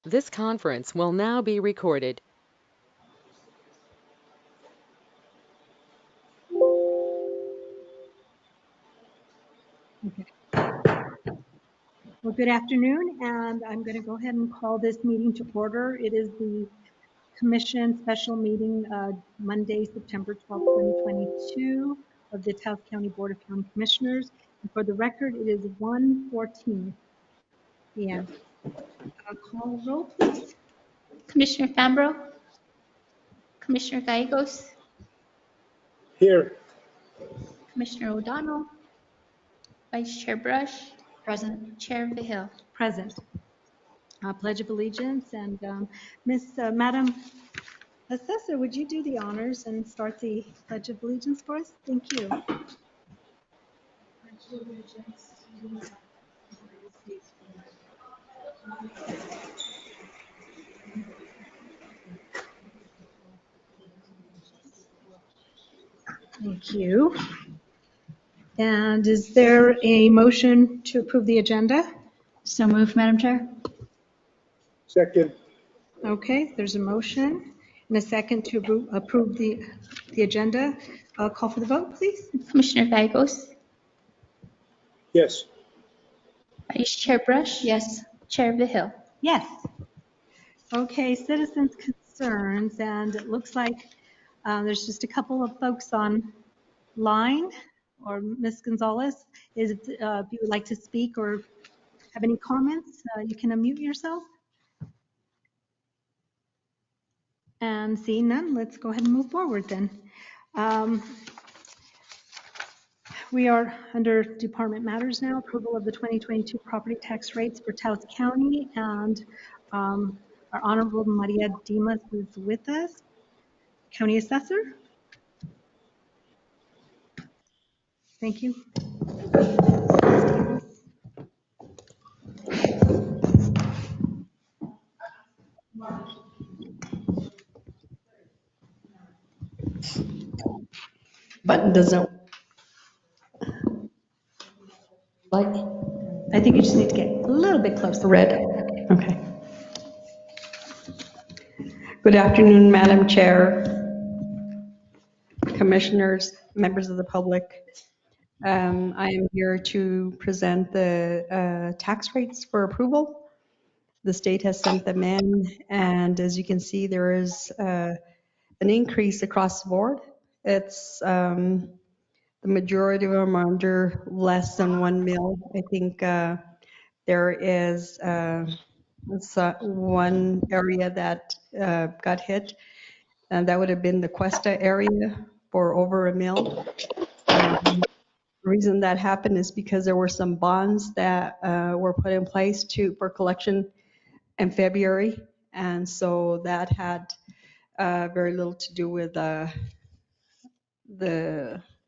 This conference will now be recorded. Okay. Well, good afternoon, and I'm going to go ahead and call this meeting to order. It is the Commission special meeting Monday, September 12, 2022 of the Taos County Board of County Commissioners. And for the record, it is 1:14 p.m. Call the roll, please. Commissioner Fambro, Commissioner Gallegos, Here. Commissioner O'Donnell, Vice Chair Brush, Present, Chair Vihil. Present. Pledge of Allegiance, and Madam Assessor, would you do the honors and start the Pledge of Allegiance for us? Thank you. Pledge of Allegiance to the United States of America. Thank you. And is there a motion to approve the agenda? So moved, Madam Chair. Second. Okay, there's a motion and a second to approve the agenda. Call for the vote, please. Commissioner Gallegos, Yes. Vice Chair Brush, yes, Chair Vihil. Yes. Okay, citizens' concerns, and it looks like there's just a couple of folks online. Or Ms. Gonzalez, if you would like to speak or have any comments, you can unmute yourself. And seeing none, let's go ahead and move forward then. We are under Department Matters now, approval of the 2022 property tax rates for Taos County, and our Honorable Maria Dimas is with us. County Assessor. Thank you. Button doesn't like I think you just need to get a little bit closer. red. Okay. Good afternoon, Madam Chair, Commissioners, members of the public. I am here to present the tax rates for approval. The state has sent them in, and as you can see, there is an increase across the board. It's the majority of them are under less than 1 mil. I think there is one area that got hit, and that would have been the Cuesta area for over 1 mil. The reason that happened is because there were some bonds that were put in place for collection in February, and so that had very little to do with the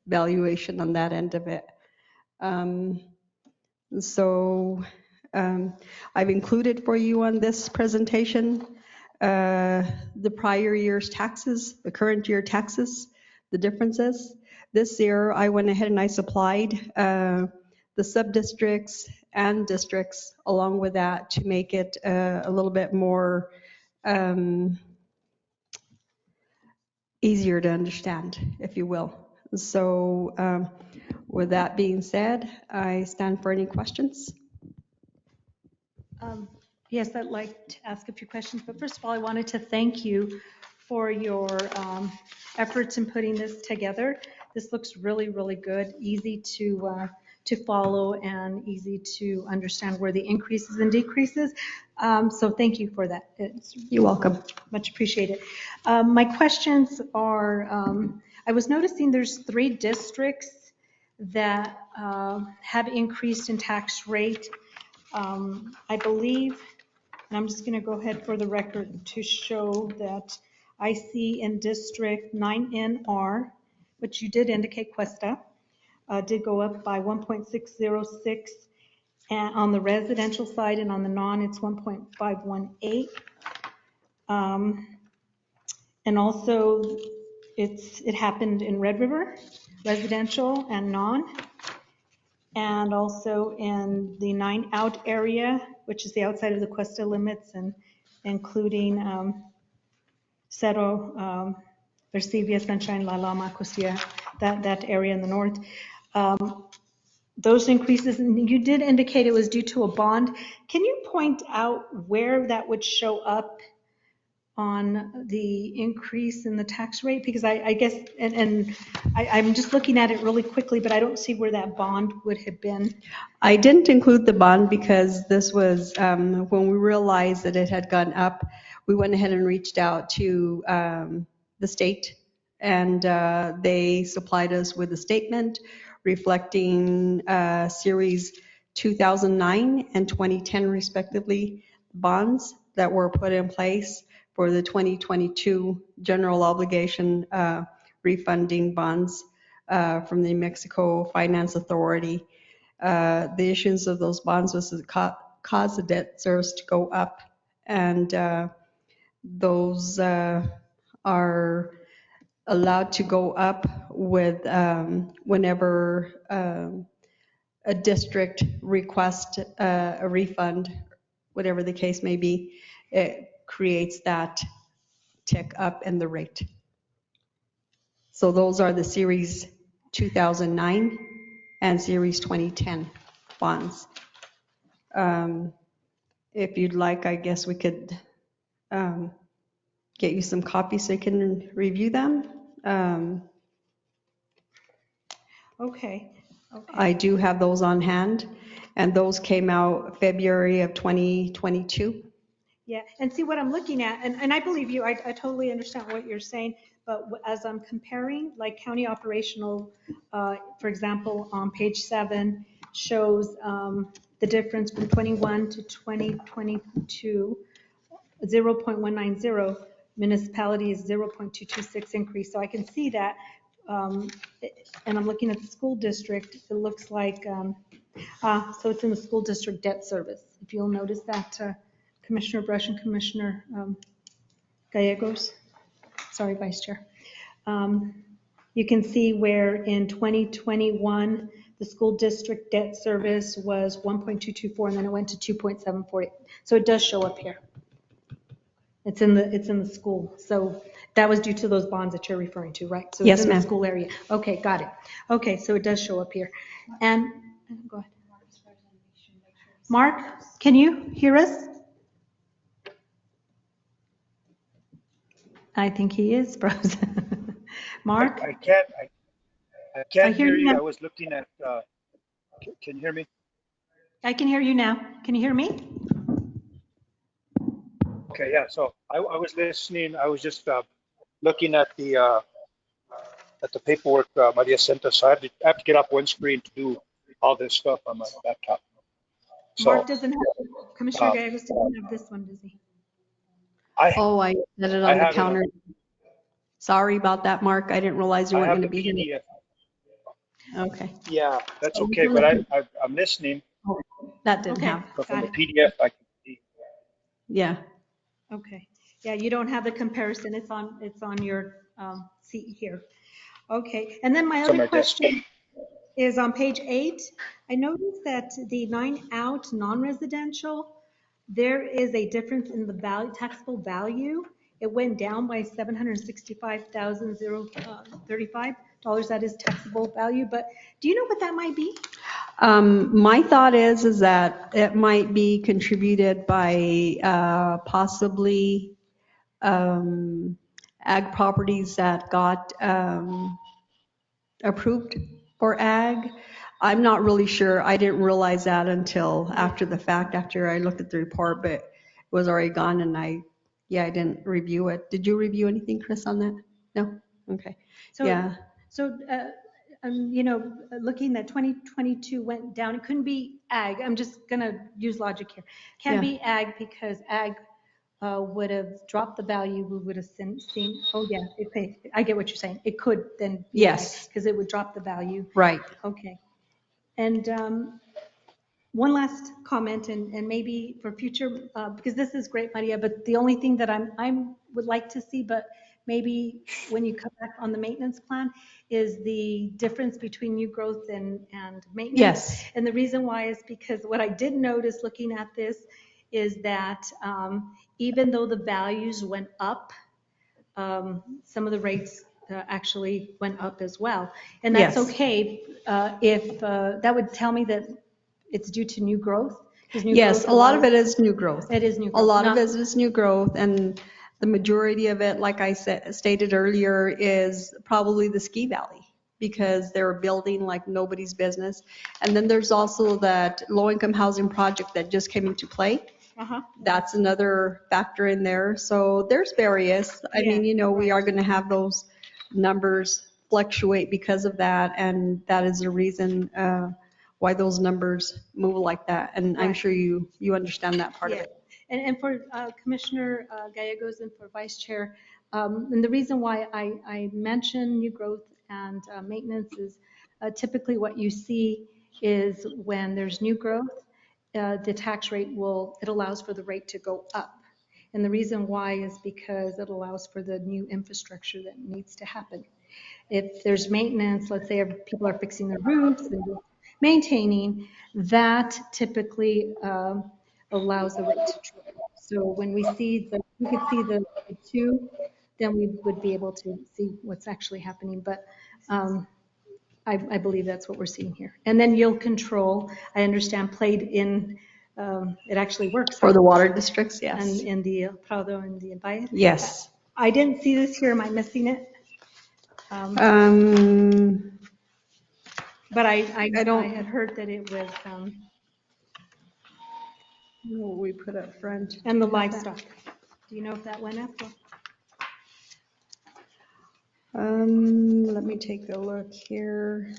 valuation on that end of it. I've included for you on this presentation the prior year's taxes, the current year taxes, the differences. This year I went ahead and I supplied the sub-districts and districts along with that to make it a little bit more easier to understand, if you will. So with that being said, I stand for any questions. Yes, I'd like to ask a few questions, but first of all, I wanted to thank you for your efforts in putting this together. This looks really, really good, easy to follow and easy to understand where the increases and decreases. So thank you for that. You're welcome. Much appreciated. My questions are, I was noticing there's 3 districts that have increased in tax rate. I believe, and I'm just going to go ahead for the record to show that I see in District 9NR, which you did indicate Cuesta, did go up by 1.606 and on the residential side, and on the non it's 1.518. And also it happened in Red River, residential and non. And also in the 9 out area, which is the outside of the Cuesta limits, and including Cerro, Versivia, Sunshine, La Lama, Costilla, that area in the north. Those increases, and you did indicate it was due to a bond. Can you point out where that would show up on the increase in the tax rate? Because I guess, and I'm just looking at it really quickly, but I don't see where that bond would have been. I didn't include the bond because this was, when we realized that it had gone up, we went ahead and reached out to the state, and they supplied us with a statement reflecting Series 2009 and 2010 respectively bonds that were put in place for the 2022 general obligation refunding bonds from the New Mexico Finance Authority. The issuance of those bonds was to cause the debt service to go up, and those are allowed to go up with whenever a district requests a refund, whatever the case may be. It creates that tick up in the rate. So those are the Series 2009 and Series 2010 bonds. If you'd like, I guess we could get you some copies so you can review them. Okay. I do have those on hand, and those came out February of 2022. Yeah, and see what I'm looking at, and I believe you, I totally understand what you're saying, but as I'm comparing, like county operational, for example, on page 7, shows the difference from 21 to 2022, 0.190, municipality is 0.226 increase, so I can see that, and I'm looking at the school district, it looks like, so it's in the school district debt service, if you'll notice that, Commissioner Brush and Commissioner Gallegos, sorry, Vice Chair. You can see where in 2021, the school district debt service was 1.224, and then it went to 2.748. So it does show up here. It's in the school. So that was due to those bonds that you're referring to, right? So Yes, it's in the ma'am. school area. Okay, got it. Okay, so it does show up here. And go ahead. Mark, can you hear us? I think he is frozen. Mark? I can't hear hear you you. now. I was looking at, can you hear me? I can hear you now. Can you hear me? Okay, yeah, so I was listening. I was just looking at the paperwork Maria sent us. I have to get off one screen to do all this stuff on my laptop. Mark So doesn't have, Commissioner uh, Gallegos doesn't have this one, does he? I Oh, I set it I on the have it counter. Sorry about that, Mark. I didn't realize you I weren't have going to the be here. PDF. Okay. Yeah, that's So okay, but I'm listening, oh, that didn't Okay, have. but from got the it. PDF I can see. Yeah. Okay. Yeah, you don't have the comparison. It's on your seat here. Okay. And then my It's on other my desk. question is on page 8. I noticed that the 9 out non-residential, there is a difference in the value, taxable value. It went down by $765,035. That is taxable value. But do you know what that might be? My thought is that it might be contributed by possibly ag properties that got approved for ag. I'm not really sure. I didn't realize that until after the fact, after I looked at the report, but it was already gone, and I didn't review it. Did you review anything, Chris, on that? No? Okay. So, Yeah. so, looking that 2022 went down, it couldn't be ag. I'm just gonna use logic here. Can't Yeah. be ag because ag would have dropped the value. We would have seen, oh yeah, okay, I get what you're saying. It could then be ag Yes. because it would drop the value. Right. Okay. And one last comment, and maybe for future, because this is great, Maria, but the only thing that I would like to see, but maybe when you come back on the maintenance plan, is the difference between new growth and maintenance. Yes. And the reason why is because what I did notice looking at this is that even though the values went up, some of the rates actually went up as well. And that's Yes. okay if that would tell me that it's due to new growth. 'Cause new Yes, growth a lot of allows- it is new growth. It is new A growth. lot of not- it is new growth, and the majority of it, like I stated earlier, is probably the ski valley, because they're building like nobody's business. And then there's also that low-income housing project that just came into play. Uh-huh. That's another factor in there. So there's various. I mean, we are going to have those numbers fluctuate because of that, and that is the reason why those numbers move like that. And I'm Right. sure you understand that part of Yeah. it. And for Commissioner Gallegos and for Vice Chair, and the reason why I mention new growth and maintenance is typically what you see is when there's new growth, the tax rate it allows for the rate to go up. And the reason why is because it allows for the new infrastructure that needs to happen. If there's maintenance, let's say people are fixing their roofs and just maintaining, that typically allows the rate to drop. So when we could see the two, then we would be able to see what's actually happening. But I believe that's what we're seeing here. And then yield control, I understand played in, it actually works. For the right? water districts, yes. And in the Prado and the Valle. Yes. I didn't see this here. Am I missing it? But I don't- had heard that it was, What we put up front. and the livestock. Do you know if that went up? Let me take a look here.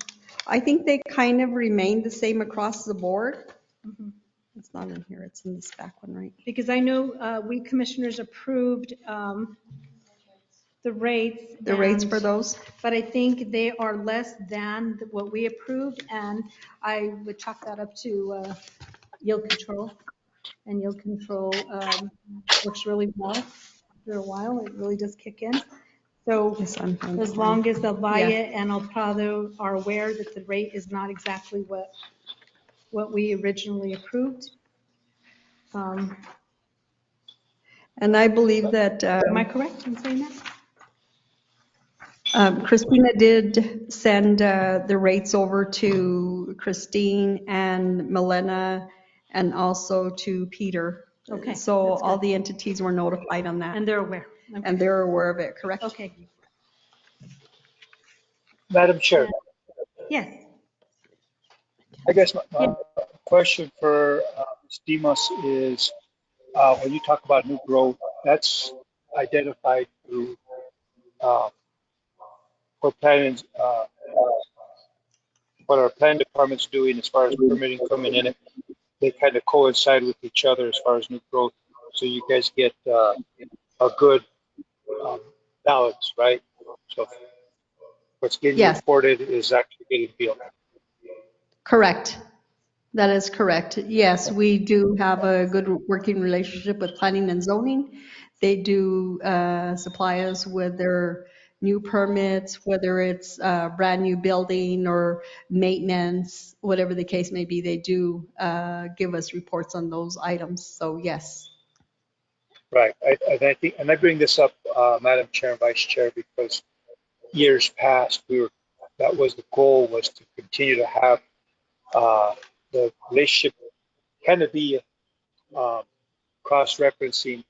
I think they kind of remained the same across the board. Mhm. It's not in here, it's in this back one, right? Because I know we commissioners approved the rates. The rates and- for those? But I think they are less than what we approved, and I would chalk that up to yield control. And yield control works really well. After a while, it really does kick in. So Yes, I'm fine. as long as the Valle Yeah. and El Prado are aware that the rate is not exactly what we originally approved. And I believe that Am I correct in saying that? Christina did send the rates over to Christine and Milena and also to Peter. Okay, So that's all good. the entities were notified on that. And they're aware. Okay. And they're aware of it, correct? Okay. Madam Chair, Yes. I guess my question for Ms. Dimas is, when you talk about new growth, that's identified through what plans, what our plan department's doing as far as permitting coming in. They kind of coincide with each other as far as new growth, so you guys get a good balance, right? So what's getting Yes. reported is actually getting built. Correct. That is correct. Yes, we do have a good working relationship with planning and zoning. They do supply us with their new permits, whether it's a brand new building or maintenance, whatever the case may be, they do give us reports on those items. So yes. Right. I think, and I bring this up, Madam Chair and Vice Chair, because years past, that was the goal, was to continue to have the relationship kind of be cross-referencing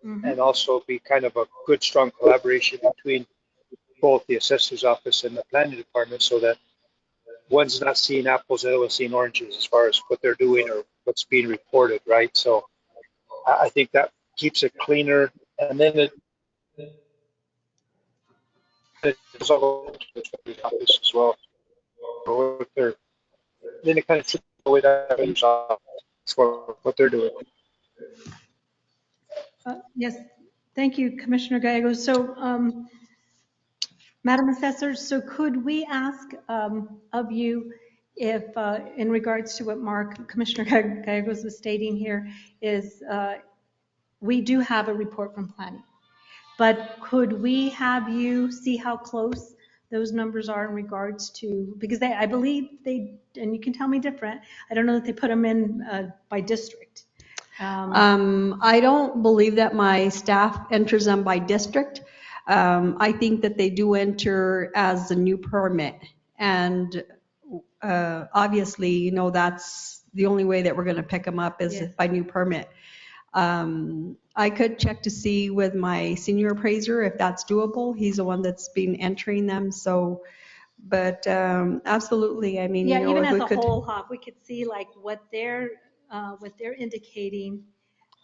and also be kind of a good, strong collaboration between both the assessor's office and the planning department, so that one's not seeing apples, the other one's seeing oranges as far as what they're doing or what's being reported, right? So I think that keeps it cleaner, and then it's all to the treasurer's office as well. Or what they're, then it kind of trickles away to the treasurer's office for what they're doing. Yes. Thank you, Commissioner Gallegos. So, Madam Assessor, so could we ask of you if, in regards to what Commissioner Gallegos was stating here, is we do have a report from planning, but could we have you see how close those numbers are in regards to, because I believe they, and you can tell me different, I don't know that they put them in by district. I don't believe that my staff enters them by district. I think that they do enter as a new permit. And obviously, you know, that's the only way that we're going to pick them up is Yes. by new permit. I could check to see with my senior appraiser if that's doable. He's the one that's been entering them. So, but absolutely, I mean, Yeah, you know, even if as we a could. whole hop, we could see like what they're indicating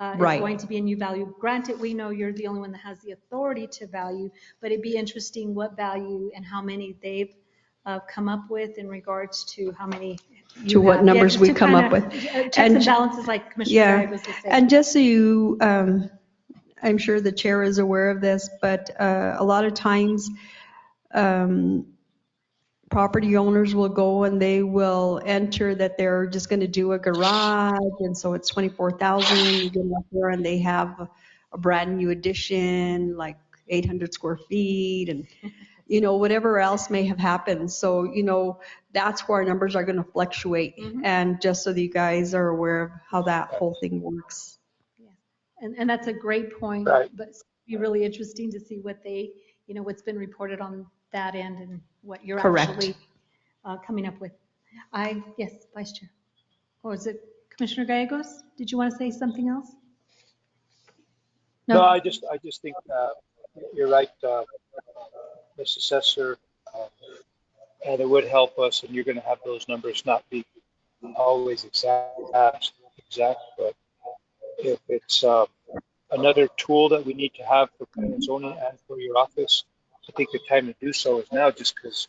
is Right. going to be a new value. Granted, we know you're the only one that has the authority to value, but it'd be interesting what value and how many they've come up with in regards to how many you To what have. numbers just we to come up kinda, with. checks And and balances, like Commissioner yeah, Gallegos was saying. and just so you, I'm sure the chair is aware of this, but a lot of times property owners will go and they will enter that they're just going to do a garage, and so it's 24,000. You get up there and they have a brand new addition, like 800 square feet, and you know, whatever else may have happened. So, you know, that's where our numbers are going to fluctuate. And just so that you guys are aware of how that whole thing works. Yeah. And that's a great point, Right. but it's be really interesting to see what they, you know, what's been reported on that end and what you're Correct. actually coming up with. Yes, Vice Chair. Or is it Commissioner Gallegos? Did you want to say something else? No, I just think you're right, Ms. Assessor, and it would help us, and you're going to have those numbers not be always exact, but if it's another tool that we need to have for planning and zoning and for your office, I think the time to do so is now, just because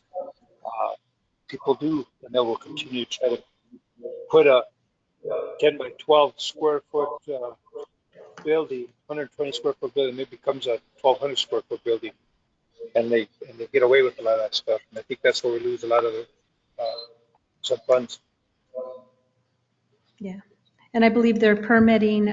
people do, and they will continue to try to put a 10 by 12 square foot building, 120 square foot building, it becomes a 1,200 square foot building, and they get away with a lot of that stuff. And I think that's where we lose a lot of some funds. Yeah. And I believe they're permitting,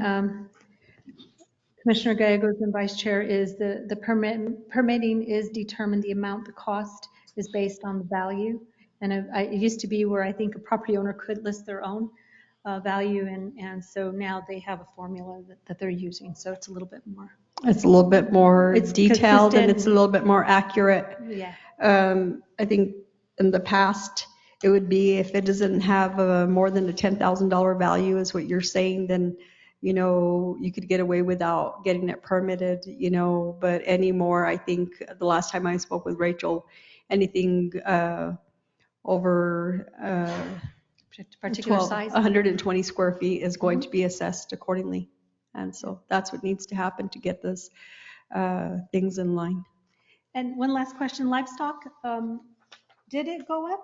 Commissioner Gallegos and Vice Chair, is the permitting is determined, the amount, the cost is based on the value. And it used to be where I think a property owner could list their own value, and so now they have a formula that they're using, so it's a little bit more. It's a little bit more It's detailed and consistent. it's a little bit more accurate. Yeah. I think in the past, it would be if it doesn't have more than a $10,000 value is what you're saying, then, you know, you could get away without getting it permitted, you know, but anymore, I think the last time I spoke with Rachel, anything over Particular size. 120 square feet is going to be assessed accordingly. And so that's what needs to happen to get this things in line. And one last question, livestock, did it go up?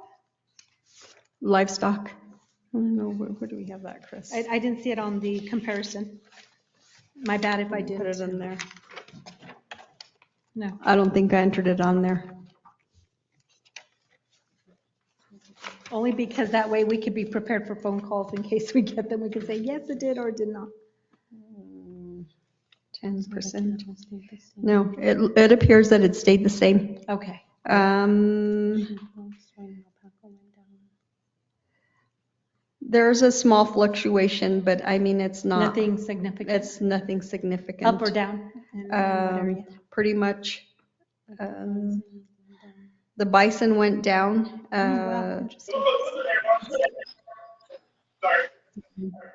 Livestock. I don't know, where do we have that, Chris? I didn't see it on the comparison. My bad if I did. Put it in there. No. I don't think I entered it on there. Only because that way we could be prepared for phone calls in case we get them. We could say, yes, it did or it did not. 10%. No, it appears that it stayed the same. Okay. There's a small fluctuation, but I mean, it's not. Nothing significant. It's nothing significant. Up or down? In what area? Pretty much. The bison went down. Wow, interesting.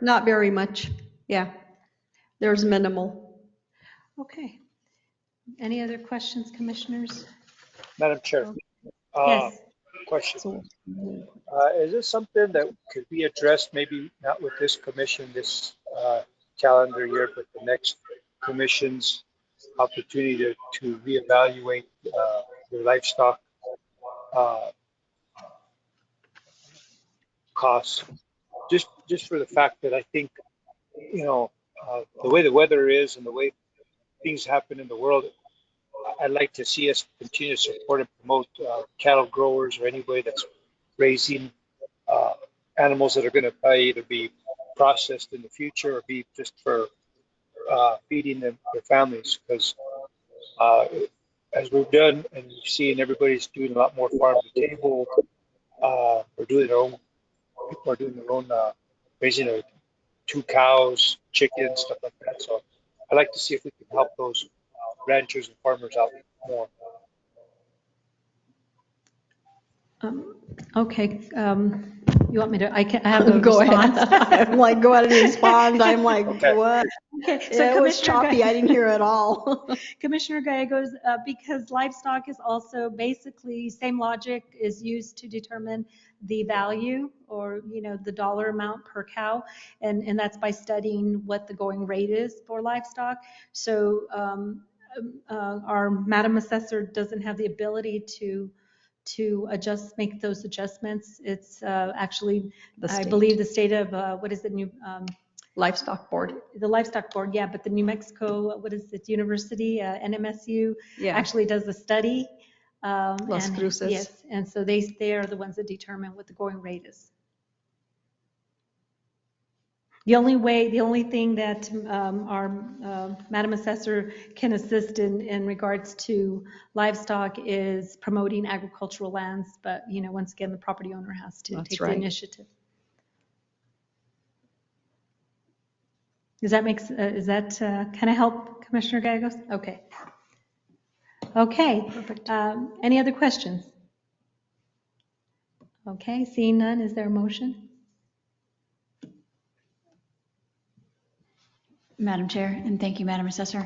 Not very much. Yeah. There's minimal. Okay. Any other questions, commissioners? Madam Chair, Yes. question. Is this something that could be addressed, maybe not with this commission this calendar year, but the next commission's opportunity to reevaluate their livestock costs? Just for the fact that I think, you know, the way the weather is and the way things happen in the world, I'd like to see us continue to support and promote cattle growers or anybody that's raising animals that are going to probably either be processed in the future or be just for feeding them, their families. Because as we've done and we've seen, everybody's doing a lot more farm to table. We're doing their own. People are doing their own raising everything. 2 cows, chickens, stuff like that. So I'd like to see if we can help those ranchers and farmers out more. Okay, you want me to, I have the Go response. ahead. I'm like, go ahead and respond. I'm like, Okay. what? Okay, so Yeah, it was Commissioner choppy. I didn't hear it all. Commissioner Gallegos, because livestock is also basically, same logic is used to determine the value or, the dollar amount per cow. And that's by studying what the going rate is for livestock. So our Madam Assessor doesn't have the ability to make those adjustments. It's actually, The I state. believe the state of, what is it, Livestock board. the livestock board, yeah, but the New Mexico, what is it, university, NMSU, Yeah. actually does the study. Las and Cruces. Yes, and so they are the ones that determine what the going rate is. The only thing that our Madam Assessor can assist in regards to livestock is promoting agricultural lands, but, once again, the property owner has to That's take right. the initiative. Does that kind of help, Commissioner Gallegos? Okay. Okay. Perfect. Any other questions? Okay, seeing none, is there a motion? Madam Chair, and thank you, Madam Assessor.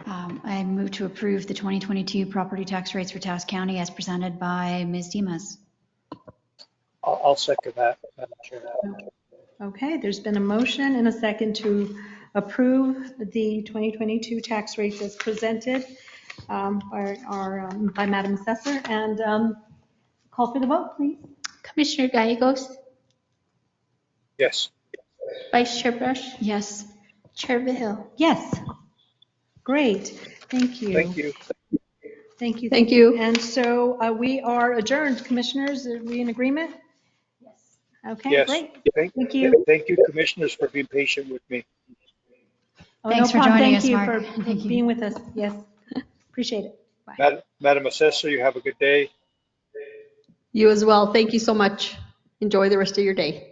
I move to approve the 2022 property tax rates for Taos County as presented by Ms. Dimas. I'll second that, Madam Chair. Okay, there's been a motion and a second to approve the 2022 tax rates as presented by Madam Assessor, and call for the vote, please. Commissioner Gallegos, Yes. Vice Chair Brush, Yes. Chair Vihil. Yes. Great. Thank you. Thank you. Thank you. Thank you. And so we are adjourned. Commissioners, are we in agreement? Yes. Okay, Yes. great. Thank you. Thank you, commissioners, for being patient with me. Oh, Thanks no for problem. joining Thank us, you Mark. for Thank you. being with us. Yes. Appreciate it. Bye. Madam Assessor, you have a good day. You as well. Thank you so much. Enjoy the rest of your day.